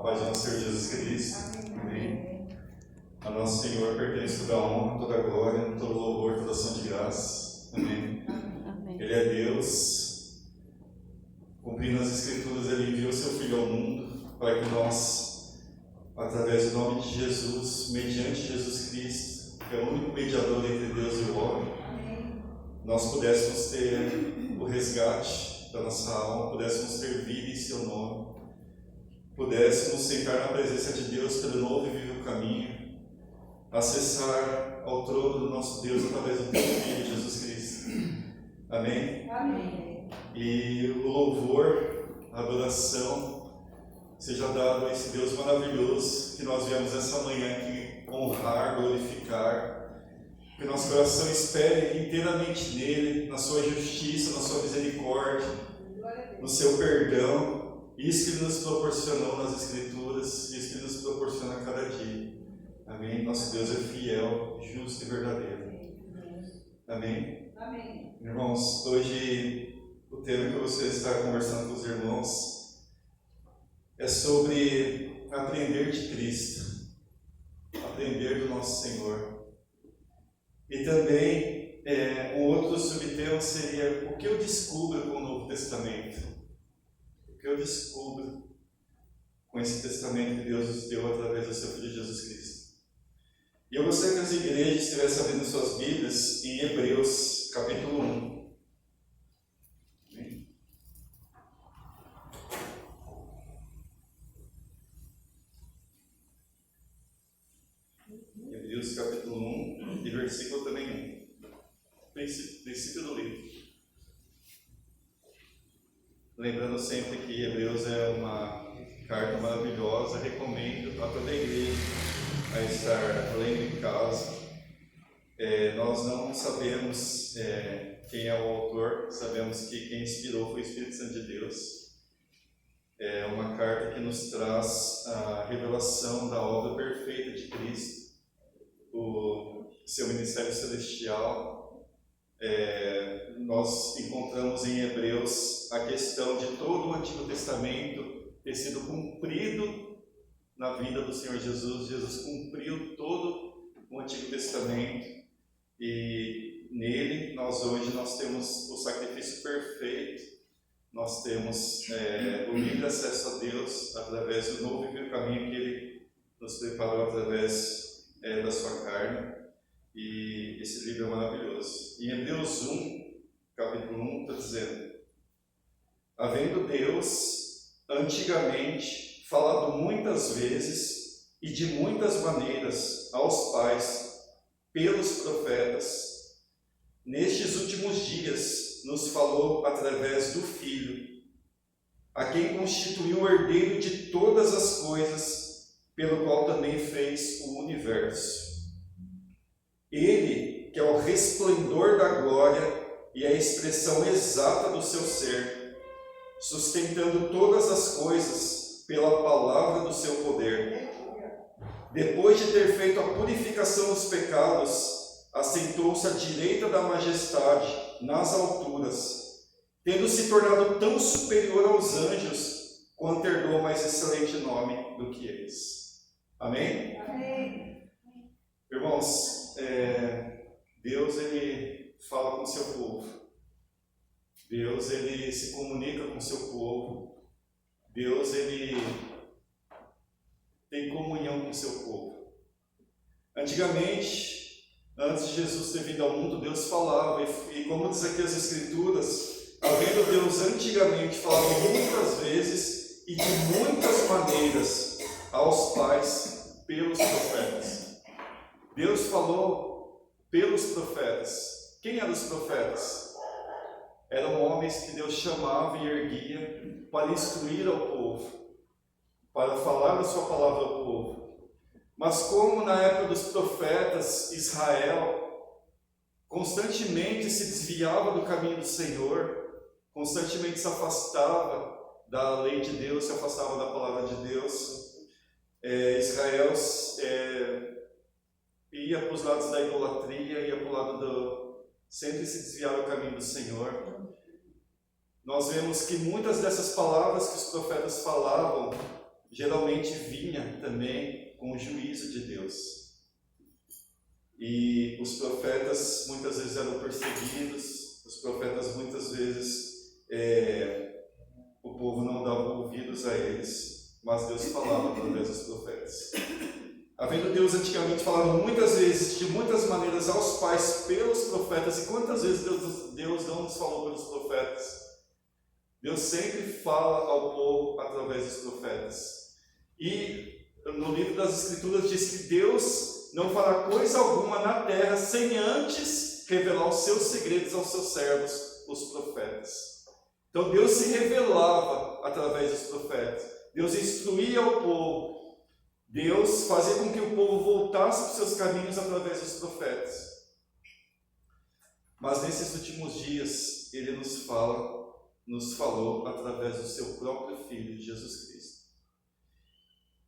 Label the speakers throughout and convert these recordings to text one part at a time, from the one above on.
Speaker 1: paz do nosso Senhor Jesus Cristo. Amém. A nosso Senhor pertence toda a honra, toda a glória, todo louvor, toda ação de graça. Amém.
Speaker 2: Amém.
Speaker 1: Ele é Deus. Cumprindo as Escrituras, Ele enviou seu Filho ao mundo para que nós, através do nome de Jesus, mediante Jesus Cristo, que é o único mediador entre Deus e o homem, nós pudéssemos ter o resgate da nossa alma, pudéssemos ter vida em seu nome, pudéssemos sentar na presença de Deus pelo novo e vivo caminho, acessar ao trono do nosso Deus através do teu Filho, Jesus Cristo. Amém?
Speaker 2: Amém.
Speaker 1: E o louvor, a adoração, seja dado a esse Deus maravilhoso que nós viemos essa manhã aqui honrar, glorificar, que nosso coração espere inteiramente nele, na sua justiça, na sua misericórdia, no seu perdão, isso que Ele nos proporcionou nas Escrituras, isso que Ele nos proporciona a cada dia. Amém? Nosso Deus é fiel, justo e verdadeiro. Amém?
Speaker 2: Amém.
Speaker 1: Irmãos, hoje o tema que eu gostaria de estar conversando com os irmãos é sobre aprender de Cristo, aprender do nosso Senhor. E também um outro subtema seria o que eu descubro com o Novo Testamento. O que eu descubro com esse testamento que Deus nos deu através do seu Filho Jesus Cristo. E eu gostaria que as igrejas estivessem abrindo suas Bíblias em Hebreus, capítulo 1. Hebreus, capítulo 1, e versículo também 1. Princípio do livro. Lembrando sempre que Hebreus é uma carta maravilhosa, recomendo a toda a igreja a estar lendo em casa. Nós não sabemos quem é o autor, sabemos que quem inspirou foi o Espírito Santo de Deus. É uma carta que nos traz a revelação da obra perfeita de Cristo, o seu ministério celestial. Nós encontramos em Hebreus a questão de todo o Antigo Testamento ter sido cumprido na vida do Senhor Jesus. Jesus cumpriu todo o Antigo Testamento e nele hoje nós temos o sacrifício perfeito, nós temos o livre acesso a Deus através do novo e vivo caminho que Ele nos preparou através da sua carne, e esse livro é maravilhoso. Em Hebreus 1, capítulo 1, está dizendo: havendo Deus antigamente falado muitas vezes e de muitas maneiras aos pais pelos profetas, nestes últimos dias nos falou através do Filho, a quem constituiu o herdeiro de todas as coisas, pelo qual também fez o universo. Ele, que é o resplendor da glória e a expressão exata do seu ser, sustentando todas as coisas pela palavra do seu poder. Depois de ter feito a purificação dos pecados, assentou-se à direita da majestade nas alturas, tendo se tornado tão superior aos anjos, quanto herdou mais excelente nome do que eles. Amém?
Speaker 2: Amém.
Speaker 1: Irmãos, Deus ele fala com o seu povo. Deus ele se comunica com o seu povo. Deus ele tem comunhão com o seu povo. Antigamente, antes de Jesus ter vindo ao mundo, Deus falava, e como diz aqui as Escrituras, havendo Deus antigamente falado muitas vezes e de muitas maneiras aos pais pelos profetas. Deus falou pelos profetas. Quem eram os profetas? Eram homens que Deus chamava e erguia para instruir ao povo, para falar a sua palavra ao povo. Mas como na época dos profetas, Israel constantemente se desviava do caminho do Senhor, constantemente se afastava da lei de Deus, se afastava da palavra de Deus, Israel ia para os lados da idolatria, ia para o lado sempre se desviar do caminho do Senhor. Nós vemos que muitas dessas palavras que os profetas falavam geralmente vinha também com o juízo de Deus. E os profetas muitas vezes eram perseguidos, os profetas muitas vezes o povo não dava ouvidos a eles, mas Deus falava através dos profetas. Havendo Deus antigamente falado muitas vezes, de muitas maneiras aos pais pelos profetas, e quantas vezes Deus não nos falou pelos profetas? Deus sempre fala ao povo através dos profetas. E no livro das Escrituras diz que Deus não fará coisa alguma na terra sem antes revelar os seus segredos aos seus servos, os profetas. Então Deus se revelava através dos profetas. Deus instruía o povo. Deus fazia com que o povo voltasse para os seus caminhos através dos profetas. Mas nesses últimos dias, Ele nos falou através do seu próprio Filho, Jesus Cristo.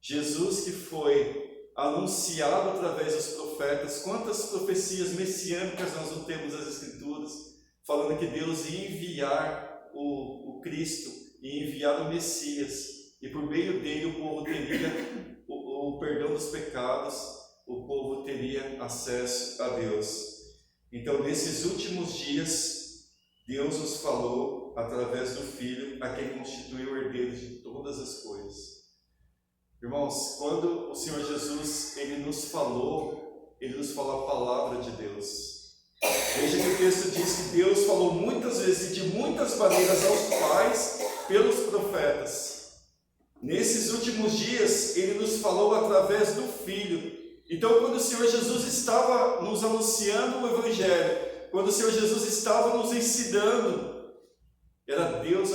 Speaker 1: Jesus que foi anunciado através dos profetas. Quantas profecias messiânicas nós não temos nas Escrituras, falando que Deus ia enviar o Cristo, ia enviar o Messias, e por meio dele o povo teria o perdão dos pecados, o povo teria acesso a Deus. Então, nesses últimos dias, Deus nos falou através do Filho, a quem constituiu o herdeiro de todas as coisas. Irmãos, quando o Senhor Jesus ele nos falou a palavra de Deus. Veja que o texto diz que Deus falou muitas vezes e de muitas maneiras aos pais pelos profetas. Nesses últimos dias, Ele nos falou através do Filho. Então, quando o Senhor Jesus estava nos anunciando o Evangelho, quando o Senhor Jesus estava nos ensinando, era Deus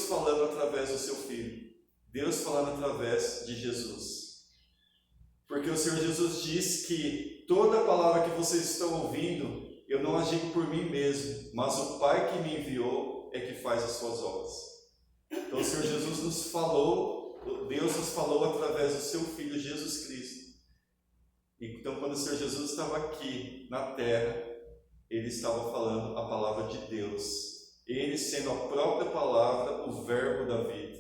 Speaker 1: falando através do seu Filho. Deus falando através de Jesus. Porque o Senhor Jesus diz que toda palavra que vocês estão ouvindo, eu não agi por mim mesmo, mas o Pai que me enviou é que faz as suas obras. Então o Senhor Jesus nos falou, Deus nos falou através do seu Filho Jesus Cristo. Então quando o Senhor Jesus estava aqui na terra, Ele estava falando a palavra de Deus. Ele sendo a própria palavra, o verbo da vida.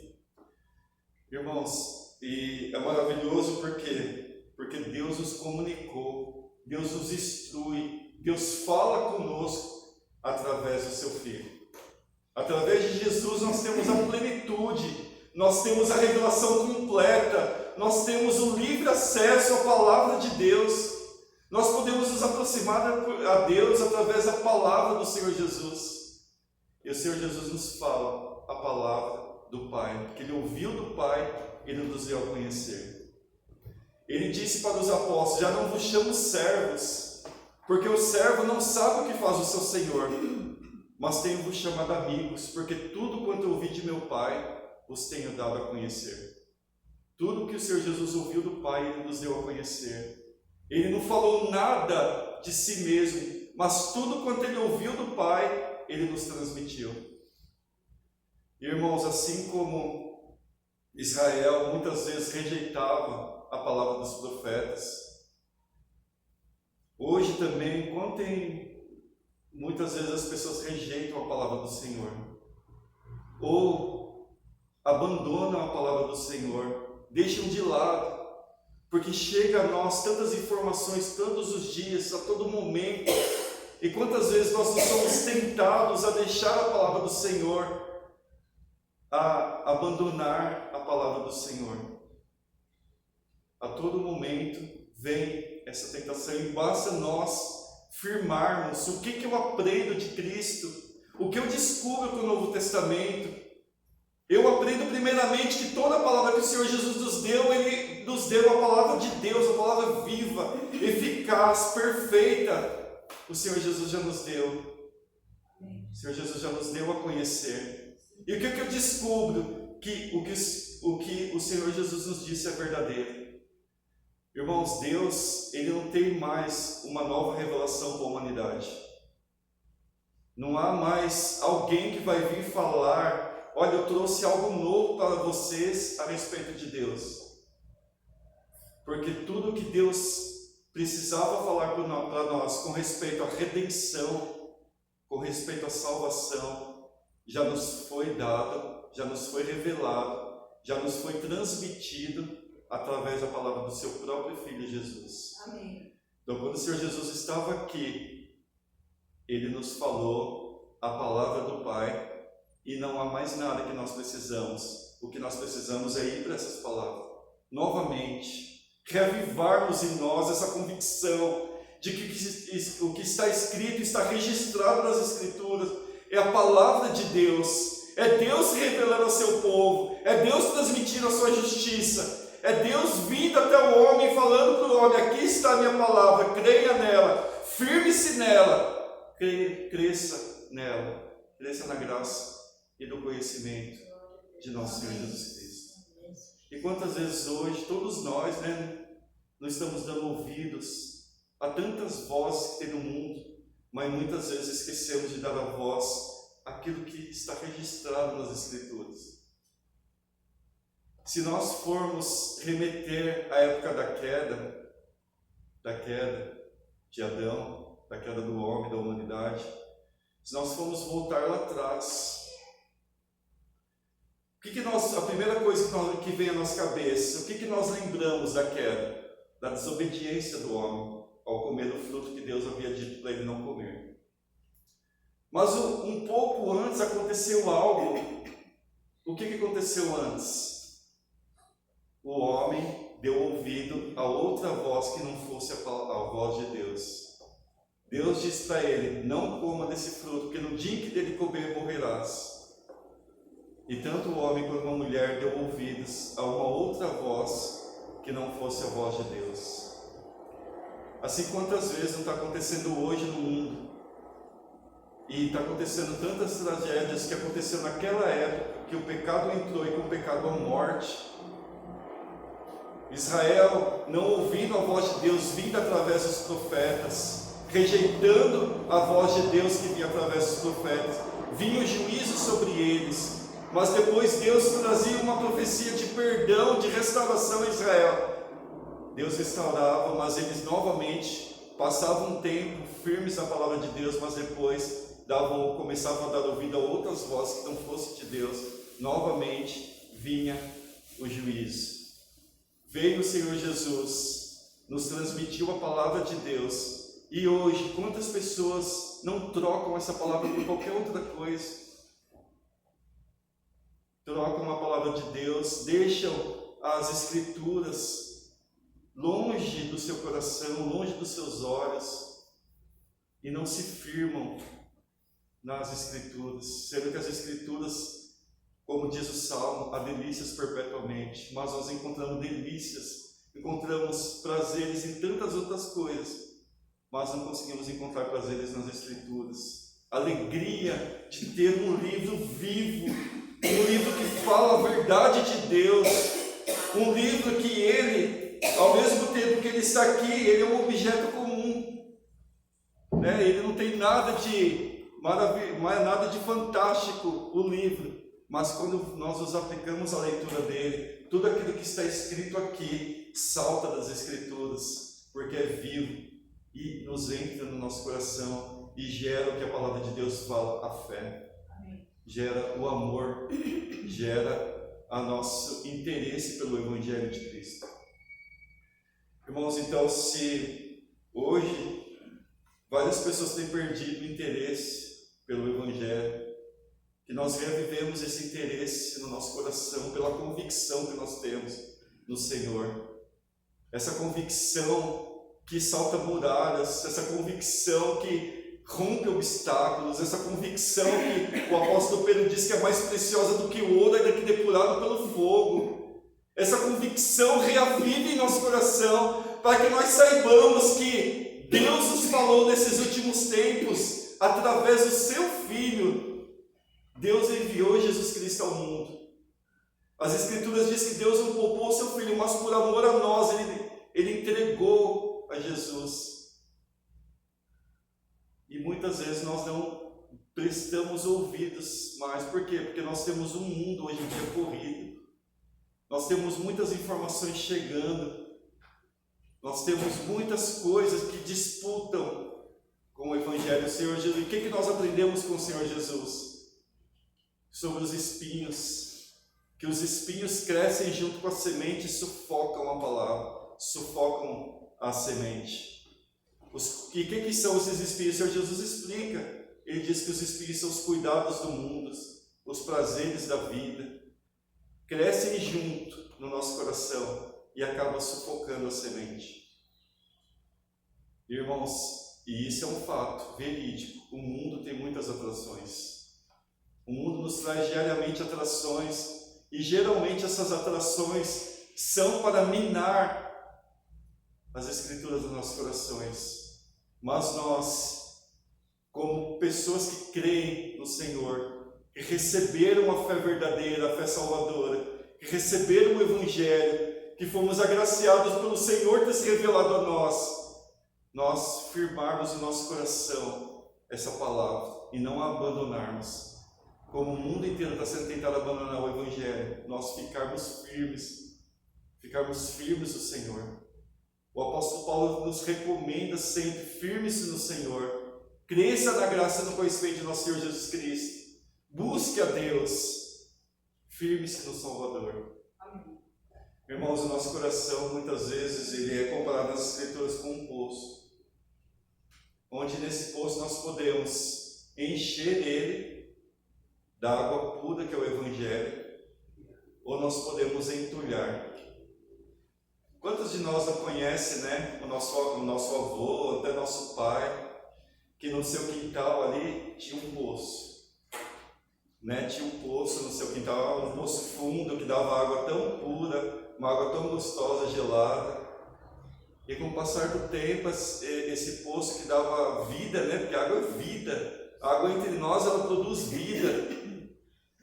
Speaker 1: Irmãos, e é maravilhoso porque Deus nos comunicou, Deus nos instrui, Deus fala conosco através do seu Filho. Através de Jesus nós temos a plenitude, nós temos a revelação completa, nós temos o livre acesso à palavra de Deus. Nós podemos nos aproximar a Deus através da palavra do Senhor Jesus. E o Senhor Jesus nos fala a palavra do Pai, porque Ele ouviu do Pai, Ele nos deu a conhecer. Ele disse para os apóstolos: já não vos chamo servos, porque o servo não sabe o que faz o seu Senhor, mas tenho-vos chamado amigos, porque tudo quanto eu ouvi de meu Pai, vos tenho dado a conhecer. Tudo que o Senhor Jesus ouviu do Pai, Ele nos deu a conhecer. Ele não falou nada de si mesmo, mas tudo quanto Ele ouviu do Pai, Ele nos transmitiu. Irmãos, assim como Israel muitas vezes rejeitava a palavra dos profetas, hoje também, muitas vezes as pessoas rejeitam a palavra do Senhor, ou abandonam a palavra do Senhor, deixam de lado, porque chega a nós tantas informações todos os dias, a todo momento, e quantas vezes nós não somos tentados a deixar a palavra do Senhor, a abandonar a palavra do Senhor. A todo momento vem essa tentação, e basta nós firmarmos o que eu aprendo de Cristo, o que eu descubro com o Novo Testamento. Eu aprendo primeiramente que toda a palavra que o Senhor Jesus nos deu, Ele nos deu a palavra de Deus, a palavra viva, eficaz, perfeita. O Senhor Jesus já nos deu. O Senhor Jesus já nos deu a conhecer. E o que eu descubro? Que o que o Senhor Jesus nos disse é verdadeiro. Irmãos, Deus, Ele não tem mais uma nova revelação para a humanidade. Não há mais alguém que vai vir falar: olha, eu trouxe algo novo para vocês a respeito de Deus. Porque tudo que Deus precisava falar para nós com respeito à redenção, com respeito à salvação, já nos foi dado, já nos foi revelado, já nos foi transmitido através da palavra do seu próprio Filho Jesus.
Speaker 2: Amém.
Speaker 1: Então, quando o Senhor Jesus estava aqui, Ele nos falou a palavra do Pai, e não há mais nada que nós precisamos. O que nós precisamos é ir para essas palavras, novamente, reavivarmos em nós essa convicção de que o que está escrito, está registrado nas Escrituras, é a palavra de Deus, é Deus revelando ao seu povo, é Deus transmitindo a sua justiça, é Deus vindo até o homem, falando para o homem: aqui está a minha palavra, creia nela, firme-se nela, cresça nela, cresça na graça e do conhecimento de nosso Senhor Jesus Cristo. E quantas vezes hoje, todos nós, não estamos dando ouvidos a tantas vozes que tem no mundo, mas muitas vezes esquecemos de dar a voz àquilo que está registrado nas Escrituras. Se nós formos remeter à época da queda de Adão, da queda do homem, da humanidade, se nós formos voltar lá atrás, a primeira coisa que vem à nossa cabeça, o que nós lembramos da queda? Da desobediência do homem ao comer o fruto que Deus havia dito para ele não comer. Mas um pouco antes aconteceu algo. O que aconteceu antes? O homem deu ouvido a outra voz que não fosse a voz de Deus. Deus disse para ele: não coma desse fruto, porque no dia em que dele comer morrerás. E tanto o homem quanto a mulher deu ouvidos a uma outra voz que não fosse a voz de Deus. Assim, quantas vezes não está acontecendo hoje no mundo? E está acontecendo tantas tragédias que aconteceu naquela época, que o pecado entrou e com o pecado a morte. Israel, não ouvindo a voz de Deus vinda através dos profetas, rejeitando a voz de Deus que vinha através dos profetas, vinha o juízo sobre eles. Mas depois Deus trazia uma profecia de perdão, de restauração a Israel. Deus restaurava, mas eles novamente passavam um tempo firmes na palavra de Deus, mas depois começavam a dar ouvido a outras vozes que não fossem de Deus. Novamente vinha o juízo. Veio o Senhor Jesus, nos transmitiu a palavra de Deus, e hoje quantas pessoas não trocam essa palavra por qualquer outra coisa? Trocam a palavra de Deus, deixam as Escrituras longe do seu coração, longe dos seus olhos, e não se firmam nas Escrituras, sendo que as Escrituras, como diz o Salmo, há delícias perpetuamente, mas nós encontramos delícias, encontramos prazeres em tantas outras coisas, mas não conseguimos encontrar prazeres nas Escrituras. Alegria de ter um livro vivo, um livro que fala a verdade de Deus, um livro que ele, ao mesmo tempo que ele está aqui, ele é um objeto comum, ele não tem nada de nada de fantástico, o livro, mas quando nós nos aplicamos à leitura dele, tudo aquilo que está escrito aqui salta das Escrituras, porque é vivo e nos entra no nosso coração e gera o que a palavra de Deus fala, a fé. Gera o amor, gera o nosso interesse pelo Evangelho de Cristo. Irmãos, então, se hoje várias pessoas têm perdido o interesse pelo Evangelho, que nós reavivemos esse interesse no nosso coração pela convicção que nós temos no Senhor. Essa convicção que salta muralhas, essa convicção que rompe obstáculos, essa convicção que o apóstolo Pedro diz que é mais preciosa do que o ouro, ainda que depurado pelo fogo. Essa convicção reavive em nosso coração, para que nós saibamos que Deus nos falou nesses últimos tempos, através do seu Filho. Deus enviou Jesus Cristo ao mundo. As Escrituras dizem que Deus não poupou o seu Filho, mas por amor a nós, Ele entregou a Jesus. E muitas vezes nós não prestamos ouvidos mais. Por quê? Porque nós temos um mundo hoje em dia corrido. Nós temos muitas informações chegando. Nós temos muitas coisas que disputam com o Evangelho do Senhor Jesus. E o que nós aprendemos com o Senhor Jesus? Sobre os espinhos que os espinhos crescem junto com a semente e sufocam a palavra, sufocam a semente. E o que são esses espinhos? O Senhor Jesus explica. Ele diz que os espinhos são os cuidados do mundo, os prazeres da vida, crescem junto no nosso coração e acabam sufocando a semente. Irmãos, e isso é um fato verídico, o mundo tem muitas atrações. O mundo nos traz diariamente atrações, e geralmente essas atrações são para minar as escrituras dos nossos corações. Mas nós, como pessoas que creem no Senhor, que receberam a fé verdadeira, a fé salvadora, que receberam o Evangelho, que fomos agraciados pelo Senhor ter se revelado a nós firmarmos no nosso coração essa palavra e não a abandonarmos. Como o mundo inteiro está sendo tentado abandonar o Evangelho, nós ficarmos firmes no Senhor. O apóstolo Paulo nos recomenda sempre: firme-se no Senhor, cresça na graça e no conhecimento de nosso Senhor Jesus Cristo, busque a Deus, firme-se no Salvador. Amém. Irmãos, o nosso coração muitas vezes ele é comparado nas Escrituras com um poço, onde nesse poço nós podemos encher ele da água pura que é o Evangelho, ou nós podemos entulhar. Quantos de nós não conhecem, o nosso avô, até nosso pai, que no seu quintal ali tinha um poço, tinha um poço no seu quintal, um poço fundo que dava água tão pura, uma água tão gostosa, gelada, e com o passar do tempo, esse poço que dava vida, porque a água é vida, a água entre nós, ela produz vida,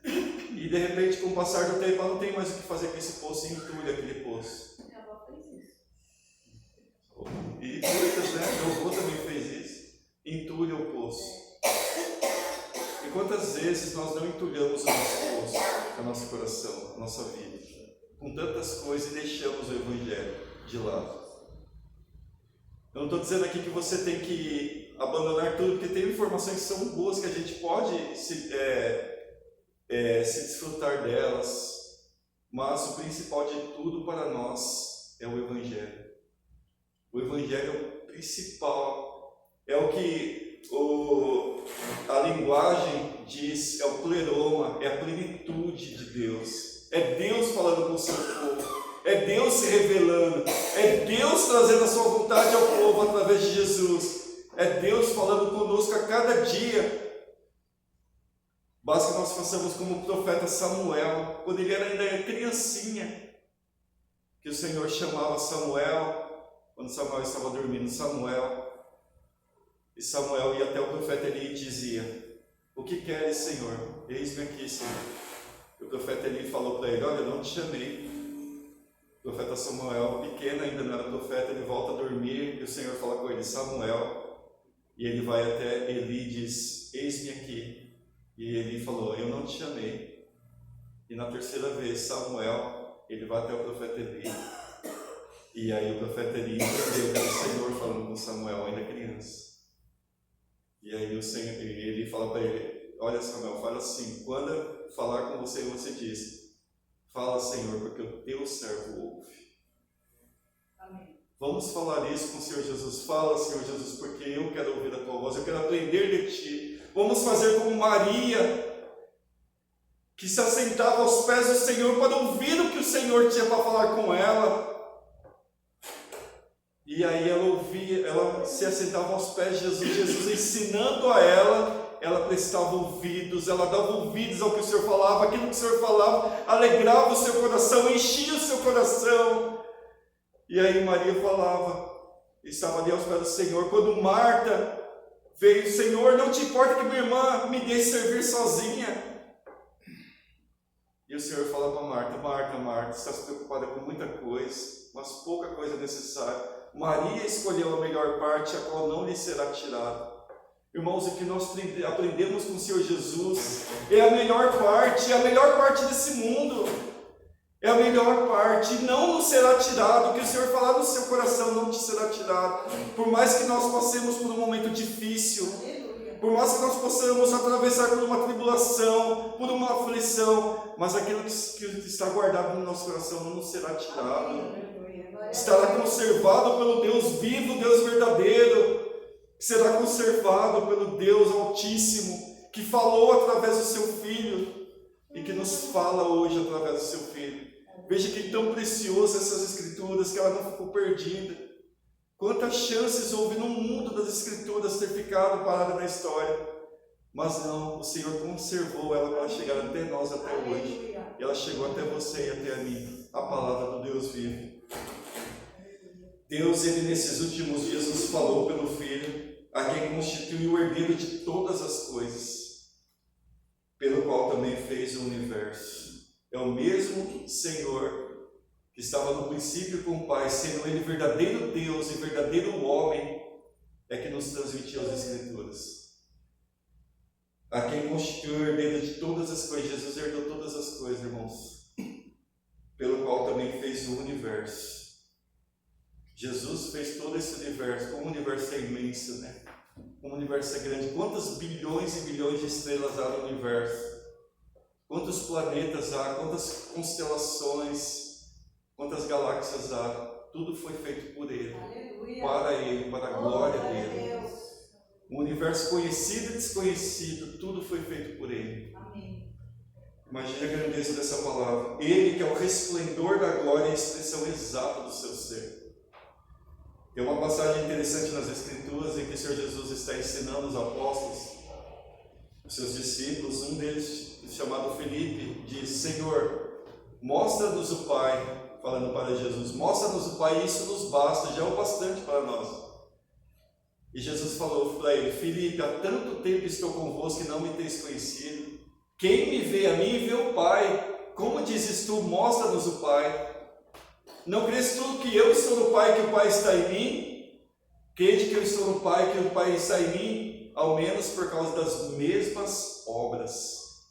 Speaker 1: e de repente, com o passar do tempo, ela não tem mais o que fazer com esse poço e entulha aquele poço. E muitas, meu avô também fez isso, entulha o poço. E quantas vezes nós não entulhamos o nosso poço, o nosso coração, a nossa vida, com tantas coisas, e deixamos o Evangelho de lado. Eu não estou dizendo aqui que você tem que abandonar tudo, porque tem informações que são boas, que a gente pode se desfrutar delas, mas o principal de tudo para nós é o Evangelho. O Evangelho é o principal, é o que a linguagem diz, é o pleroma, é a plenitude de Deus. É Deus falando com o seu povo, é Deus se revelando, é Deus trazendo a sua vontade ao povo através de Jesus, é Deus falando conosco a cada dia. Basta que nós façamos como o profeta Samuel, quando ele era ainda criancinha, que o Senhor chamava Samuel. Quando Samuel estava dormindo, e Samuel ia até o profeta Eli e dizia: o que queres, Senhor? Eis-me aqui, Senhor. E o profeta Eli falou para ele: olha, eu não te chamei. O profeta Samuel, pequeno ainda, não era profeta, ele volta a dormir e o Senhor fala com ele: Samuel. E ele vai até Eli e diz: eis-me aqui. E Eli falou: eu não te chamei. E na terceira vez, Samuel, ele vai até o profeta Eli. E aí o profeta Eli entendeu que era o Senhor falando com Samuel, ainda criança. E aí o Senhor, ele fala para ele: olha, Samuel, fala assim, quando eu falar com você, você diz: fala, Senhor, porque o teu servo ouve. Amém. Vamos falar isso com o Senhor Jesus. Fala, Senhor Jesus, porque eu quero ouvir a tua voz, eu quero aprender de ti. Vamos fazer como Maria, que se assentava aos pés do Senhor para ouvir o que o Senhor tinha para falar com ela. E aí ela ouvia, ela se assentava aos pés de Jesus, Jesus ensinando a ela prestava ouvidos, ela dava ouvidos ao que o Senhor falava, aquilo que o Senhor falava alegrava o seu coração, enchia o seu coração. E aí Maria falava, estava ali aos pés do Senhor. Quando Marta veio: Senhor, não te importa que minha irmã me deixe servir sozinha? E o Senhor fala para Marta: Marta, Marta, você está se preocupada com muita coisa, mas pouca coisa é necessária. Maria escolheu a melhor parte, a qual não lhe será tirada. Irmãos, o que nós aprendemos com o Senhor Jesus é a melhor parte desse mundo. É a melhor parte, e não nos será tirado. O que o Senhor falar no seu coração não te será tirado. Por mais que nós passemos por um momento difícil, Por mais que nós possamos atravessar por uma tribulação, por uma aflição, mas aquilo que está guardado no nosso coração não será tirado. Estará conservado pelo Deus vivo, Deus verdadeiro. Será conservado pelo Deus Altíssimo, que falou através do seu Filho e que nos fala hoje através do seu Filho. Veja que tão precioso essas Escrituras, que ela não ficou perdida. Quantas chances houve no mundo das Escrituras ter ficado parada na história, mas não, o Senhor conservou ela para chegar até nós até hoje. E ela chegou até você e até a mim, a palavra do Deus vivo. Deus, Ele nesses últimos dias nos falou pelo Filho, a quem constituiu o herdeiro de todas as coisas, pelo qual também fez o universo. É o mesmo Senhor que estava no princípio com o Pai, sendo Ele verdadeiro Deus e verdadeiro homem, é que nos transmitiu as Escrituras. A quem constituiu o herdeiro de todas as coisas. Jesus herdou todas as coisas, irmãos, pelo qual também fez o universo. Jesus fez todo esse universo. Como o universo é imenso, né? Como o universo é grande. Quantos bilhões e bilhões de estrelas há no universo? Quantos planetas há? Quantas constelações? Quantas galáxias há? Tudo foi feito por Ele. Aleluia. Para Ele, para a glória dEle. O universo conhecido e desconhecido, tudo foi feito por Ele. Amém. Imagine a grandeza dessa palavra. Ele que é o resplendor da glória e a expressão exata do seu ser. Tem uma passagem interessante nas Escrituras em que o Senhor Jesus está ensinando os apóstolos, os seus discípulos. Um deles, chamado Felipe, diz: Senhor, mostra-nos o Pai, falando para Jesus, mostra-nos o Pai, isso nos basta, já é o bastante para nós. E Jesus falou para ele: Felipe, há tanto tempo estou convosco que não me tens conhecido. Quem me vê a mim, vê o Pai. Como dizes tu, mostra-nos o Pai? Não crês tu que eu estou no Pai, que o Pai está em mim? Crede que eu estou no Pai, que o Pai está em mim, ao menos por causa das mesmas obras.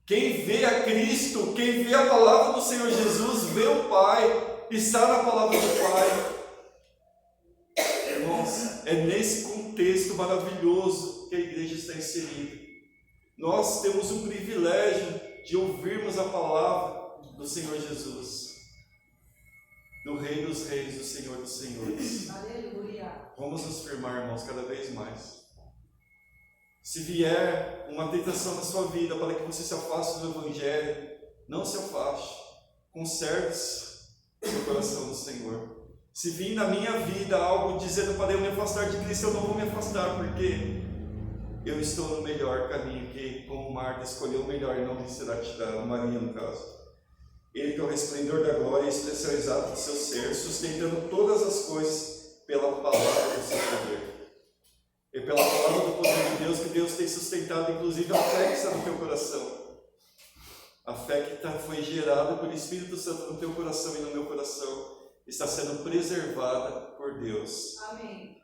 Speaker 1: Quem vê a Cristo, quem vê a palavra do Senhor Jesus, vê o Pai, está na palavra do Pai. Irmãos, é nesse contexto maravilhoso que a igreja está inserida. Nós temos o privilégio de ouvirmos a palavra do Senhor Jesus, do Rei dos Reis, do Senhor dos Senhores. Aleluia. Vamos nos firmar, irmãos, cada vez mais. Se vier uma tentação na sua vida para que você se afaste do Evangelho, não se afaste. Conserve-se seu coração do Senhor. Se vir na minha vida algo dizendo para eu me afastar de Cristo, eu não vou me afastar, porque eu estou no melhor caminho, que como Marta escolheu o melhor e não lhe será tirado, Maria no caso. Ele que é o resplendor da glória e a expressão exata do seu ser, sustentando todas as coisas pela palavra do seu poder. É pela palavra do poder de Deus que Deus tem sustentado, inclusive, a fé que está no teu coração. A fé que foi gerada pelo Espírito Santo no teu coração e no meu coração está sendo preservada por Deus. Amém.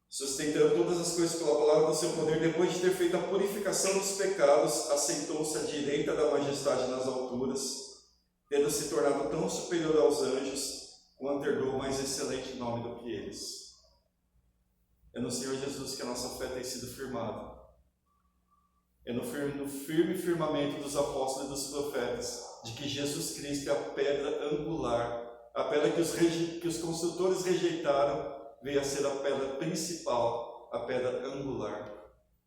Speaker 1: Sustentando todas as coisas pela palavra do seu poder, depois de ter feito a purificação dos pecados, assentou-se à direita da majestade nas alturas, tendo se tornado tão superior aos anjos, quanto herdou mais excelente nome do que eles. É no Senhor Jesus que a nossa fé tem sido firmada. É no firme firmamento dos apóstolos e dos profetas, de que Jesus Cristo é a pedra angular, a pedra que os construtores rejeitaram, veio a ser a pedra principal, a pedra angular.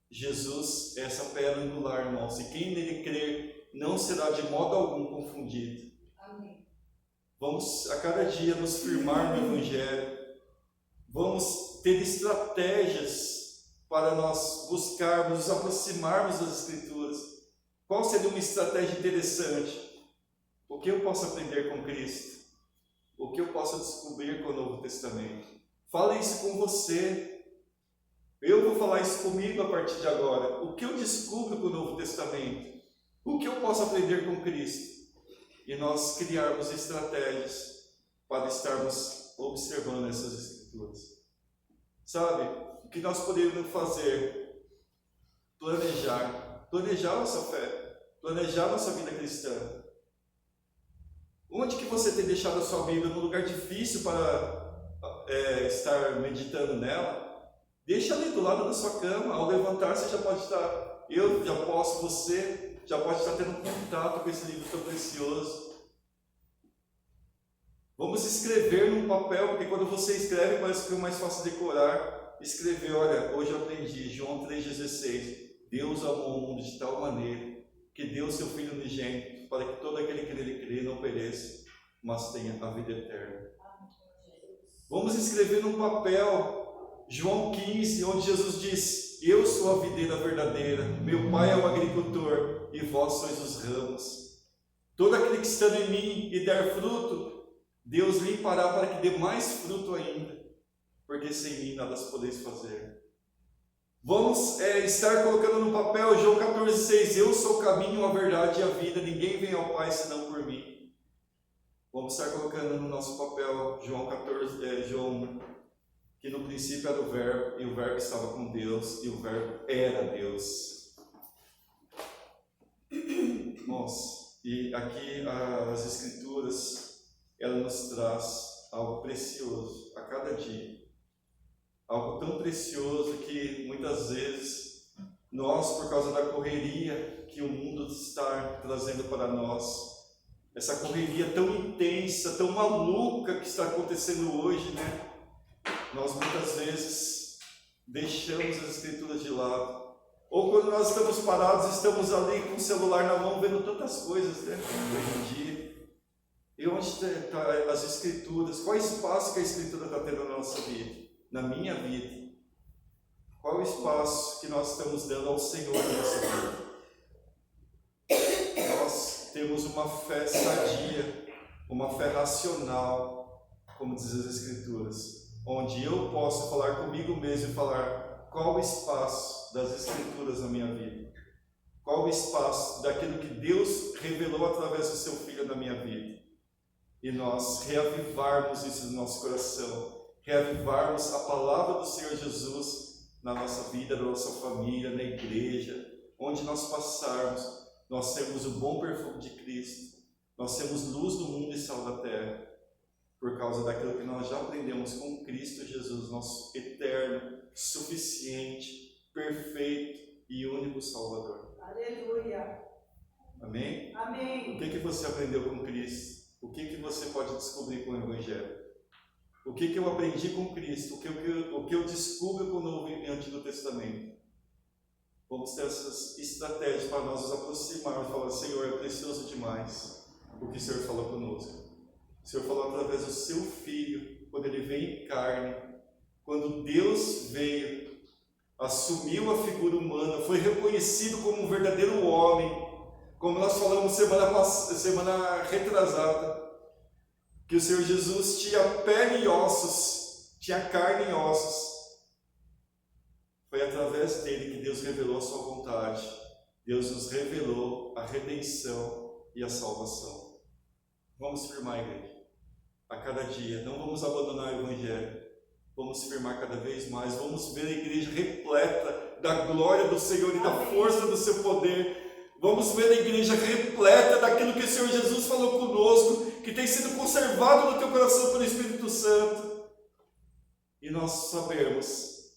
Speaker 1: Jesus é essa pedra angular, irmãos, e quem nele crer não será de modo algum confundido. Amém. Vamos a cada dia nos firmar no Evangelho, vamos ter estratégias para nós buscarmos, nos aproximarmos das Escrituras. Qual seria uma estratégia interessante? O que eu posso aprender com Cristo? O que eu posso descobrir com o Novo Testamento? Fale isso com você. Eu vou falar isso comigo a partir de agora. O que eu descubro com o Novo Testamento? O que eu posso aprender com Cristo? E nós criarmos estratégias para estarmos observando essas Escrituras. Sabe, o que nós poderíamos fazer? Planejar nossa fé, planejar nossa vida cristã. Onde que você tem deixado a sua Bíblia? Num lugar difícil para estar meditando nela? Deixa ali do lado da sua cama. Ao levantar, você já pode estar, eu já posso, você já pode estar tendo contato com esse livro tão precioso. Vamos escrever num papel, porque quando você escreve parece que é mais fácil decorar. Escrever, olha, hoje eu aprendi, João 3,16. Deus amou o mundo de tal maneira que deu seu Filho unigênito, para que todo aquele que nele crê não pereça, mas tenha a vida eterna. Vamos escrever no papel João 15, onde Jesus diz: eu sou a videira verdadeira, meu Pai é o agricultor e vós sois os ramos. Todo aquele que está em mim e der fruto, Deus limpará para que dê mais fruto ainda, porque sem mim nada podeis fazer. Vamos estar colocando no papel João 14,6. Eu sou o caminho, a verdade e a vida, ninguém vem ao Pai senão por mim. Vamos estar colocando no nosso papel João 1, que no princípio era o Verbo, e o Verbo estava com Deus, e o Verbo era Deus. Irmãos, e aqui as Escrituras, ela nos traz algo precioso a cada dia. Algo tão precioso que muitas vezes nós, por causa da correria que o mundo está trazendo para nós, essa correria tão intensa, tão maluca que está acontecendo hoje, né? Nós muitas vezes deixamos as Escrituras de lado. Ou quando nós estamos parados, estamos ali com o celular na mão, vendo tantas coisas, né? Hoje em dia. E onde estão as Escrituras? Qual espaço que a Escritura está tendo na nossa vida? Na minha vida? Qual o espaço que nós estamos dando ao Senhor na nossa vida? Nós temos uma fé sadia, uma fé racional, como diz as Escrituras, onde eu posso falar comigo mesmo e falar qual o espaço das Escrituras na minha vida, qual o espaço daquilo que Deus revelou através do seu Filho na minha vida, e nós reavivarmos isso no nosso coração, reavivarmos a palavra do Senhor Jesus na nossa vida, na nossa família, na igreja, onde nós passarmos, nós temos o bom perfume de Cristo, nós temos luz do mundo e sal da terra, por causa daquilo que nós já aprendemos com Cristo Jesus, nosso eterno, suficiente, perfeito e único Salvador.
Speaker 2: Aleluia!
Speaker 1: Amém?
Speaker 2: Amém!
Speaker 1: O que você aprendeu com Cristo? O que você pode descobrir com o Evangelho? O que eu aprendi com Cristo? O que eu descubro com o Novo e Antigo Testamento? Vamos ter essas estratégias para nós nos aproximarmos e falar: Senhor, é precioso demais o que o Senhor falou conosco. O Senhor falou através do seu Filho, quando Ele veio em carne, quando Deus veio, assumiu a figura humana, foi reconhecido como um verdadeiro homem, como nós falamos semana retrasada, que o Senhor Jesus tinha pele e ossos, tinha carne e ossos. Foi através dele que Deus revelou a sua vontade. Deus nos revelou a redenção e a salvação. Vamos firmar, igreja, a cada dia. Não vamos abandonar o Evangelho. Vamos firmar cada vez mais. Vamos ver a igreja repleta da glória do Senhor e da força do seu poder. Vamos ver a igreja repleta daquilo que o Senhor Jesus falou conosco, que tem sido conservado no teu coração pelo Espírito Santo. E nós sabemos,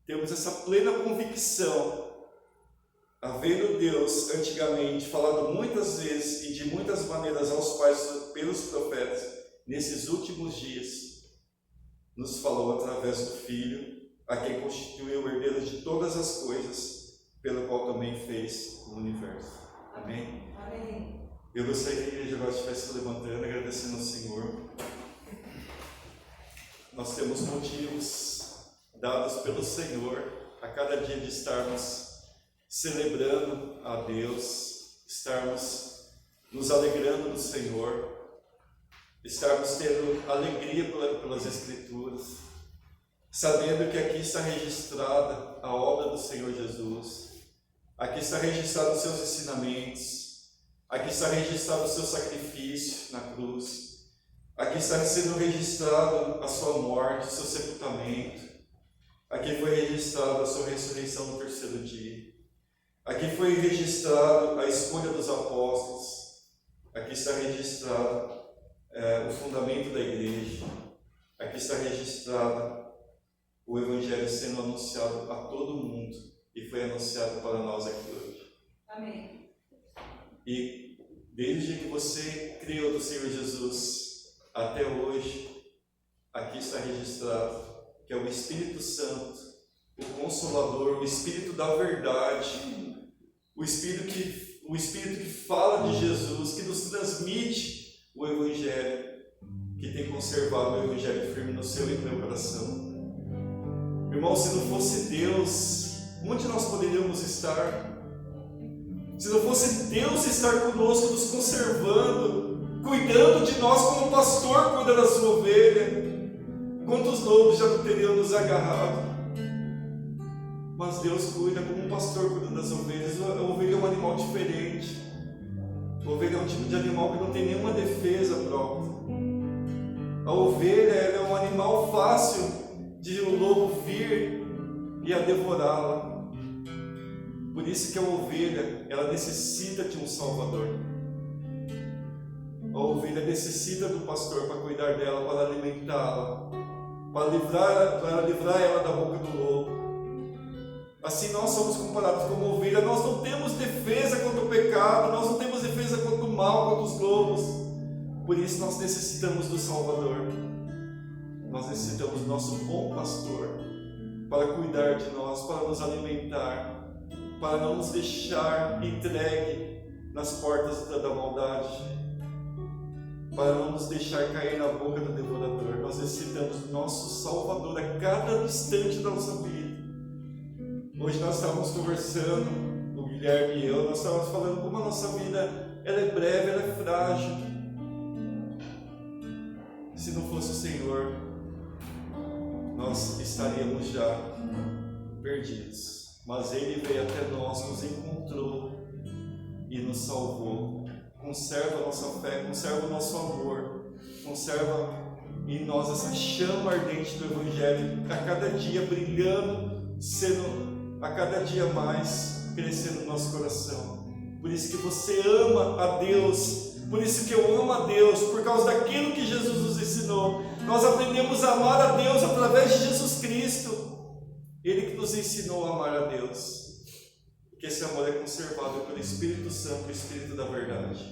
Speaker 1: temos essa plena convicção, havendo Deus antigamente falado muitas vezes e de muitas maneiras aos pais pelos profetas, nesses últimos dias, nos falou através do Filho, a quem constituiu o herdeiro de todas as coisas, pelo qual também fez o universo. Amém?
Speaker 2: Amém.
Speaker 1: Eu gostaria que a igreja agora estivesse se levantando, agradecendo ao Senhor. Nós temos motivos dados pelo Senhor a cada dia de estarmos celebrando a Deus, estarmos nos alegrando no Senhor, estarmos tendo alegria pelas Escrituras, sabendo que aqui está registrada a obra do Senhor Jesus, aqui está registrado os seus ensinamentos, aqui está registrado o seu sacrifício na cruz, aqui está sendo registrado a sua morte, o seu sepultamento, aqui foi registrado a sua ressurreição no terceiro dia, aqui foi registrado a escolha dos apóstolos, aqui está registrado o fundamento da igreja, aqui está registrado o Evangelho sendo anunciado a todo mundo, e foi anunciado para nós aqui hoje.
Speaker 2: Amém.
Speaker 1: E desde o dia que você criou do Senhor Jesus até hoje, aqui está registrado que é o Espírito Santo, o Consolador, o Espírito da verdade, o Espírito que fala de Jesus, que nos transmite o Evangelho, que tem conservado o Evangelho firme no seu e no meu coração. Irmão, se não fosse Deus, onde nós poderíamos estar? Se não fosse Deus estar conosco, nos conservando, cuidando de nós como o pastor cuida da sua ovelha, quantos lobos já não teriam nos agarrado? Mas Deus cuida como um pastor cuida das ovelhas. A ovelha é um animal diferente. A ovelha é um tipo de animal que não tem nenhuma defesa própria. A ovelha é um animal fácil de o lobo vir e a devorá-la. Por isso que a ovelha, ela necessita de um salvador. A ovelha necessita do pastor para cuidar dela, para alimentá-la, para livrar ela da boca do lobo. Assim nós somos comparados como ovelha. Nós não temos defesa contra o pecado, nós não temos defesa contra o mal, contra os lobos. Por isso nós necessitamos do Salvador. Nós necessitamos do nosso bom pastor para cuidar de nós, para nos alimentar, para não nos deixar entregue nas portas da maldade, para não nos deixar cair na boca do devorador. Nós necessitamos do nosso Salvador a cada instante da nossa vida. Hoje nós estávamos conversando, o Guilherme e eu, nós estávamos falando como a nossa vida ela é breve, ela é frágil. Se não fosse o Senhor, nós estaríamos já perdidos. Mas Ele veio até nós, nos encontrou e nos salvou. Conserva a nossa fé, conserva o nosso amor, conserva em nós essa chama ardente do Evangelho, a cada dia brilhando, sendo a cada dia mais crescendo no nosso coração. Por isso que você ama a Deus, por isso que eu amo a Deus, por causa daquilo que Jesus nos ensinou. Nós aprendemos a amar a Deus através de Jesus Cristo. Ele que nos ensinou a amar a Deus, porque esse amor é conservado pelo Espírito Santo, o Espírito da verdade,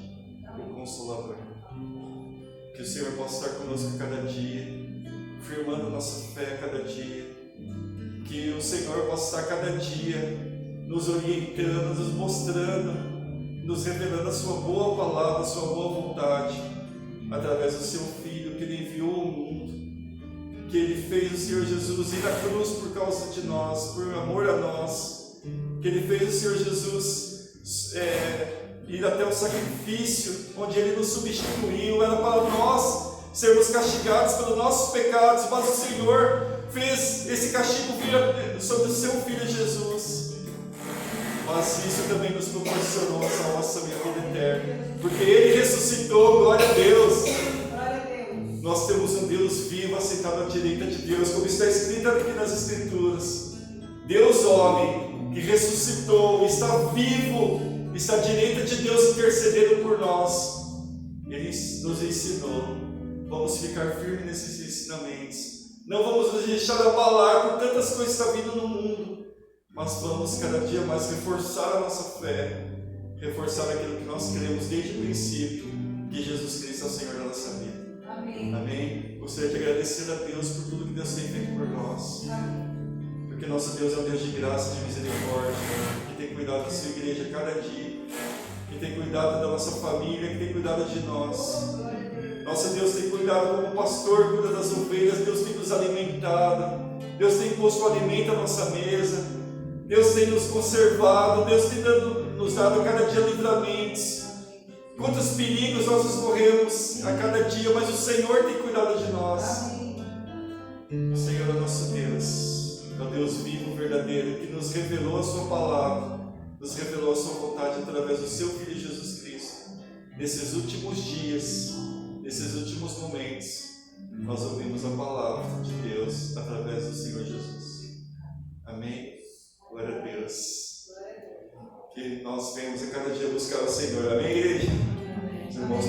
Speaker 1: o Consolador. Que o Senhor possa estar conosco a cada dia, firmando nossa fé a cada dia. Que o Senhor possa estar cada dia nos orientando, nos mostrando, nos revelando a sua boa palavra, a sua boa vontade, através do seu Filho que Ele enviou ao mundo, que Ele fez o Senhor Jesus ir à cruz por causa de nós, por amor a nós, que Ele fez o Senhor Jesus ir até o sacrifício, onde Ele nos substituiu, era para nós sermos castigados pelos nossos pecados, mas o Senhor fez esse castigo vir sobre o seu Filho Jesus. Mas isso também nos proporcionou a salvação e a vida eterna, porque Ele ressuscitou, glória a Deus. Nós temos um Deus vivo, assentado à direita de Deus, como está escrito aqui nas Escrituras. Deus homem, que ressuscitou, está vivo, está à direita de Deus intercedendo por nós. Ele nos ensinou. Vamos ficar firmes nesses ensinamentos. Não vamos nos deixar abalar por tantas coisas que estão vindo no mundo, mas vamos cada dia mais reforçar a nossa fé, reforçar aquilo que nós cremos desde o princípio, que Jesus Cristo é o Senhor da nossa vida.
Speaker 2: Amém.
Speaker 1: Amém. Gostaria de agradecer a Deus por tudo que Deus tem feito por nós.
Speaker 2: Amém.
Speaker 1: Porque nosso Deus é um Deus de graça, de misericórdia, que tem cuidado da sua igreja a cada dia, que tem cuidado da nossa família, que tem cuidado de nós. Nosso Deus tem cuidado como o pastor cuida das ovelhas. Deus tem nos alimentado, Deus tem posto o alimento à nossa mesa, Deus tem nos conservado, Deus tem nos dado a cada dia livramentos. Quantos perigos nós escorremos a cada dia, mas o Senhor tem cuidado de nós. O Senhor é nosso Deus, é o Deus vivo, verdadeiro, que nos revelou a sua palavra, nos revelou a sua vontade através do seu Filho Jesus Cristo. Nesses últimos dias, nesses últimos momentos, nós ouvimos a palavra de Deus através do Senhor Jesus. Amém? Glória a Deus. Que nós venhamos a cada dia buscar o Senhor. Amém, igreja? Os irmãos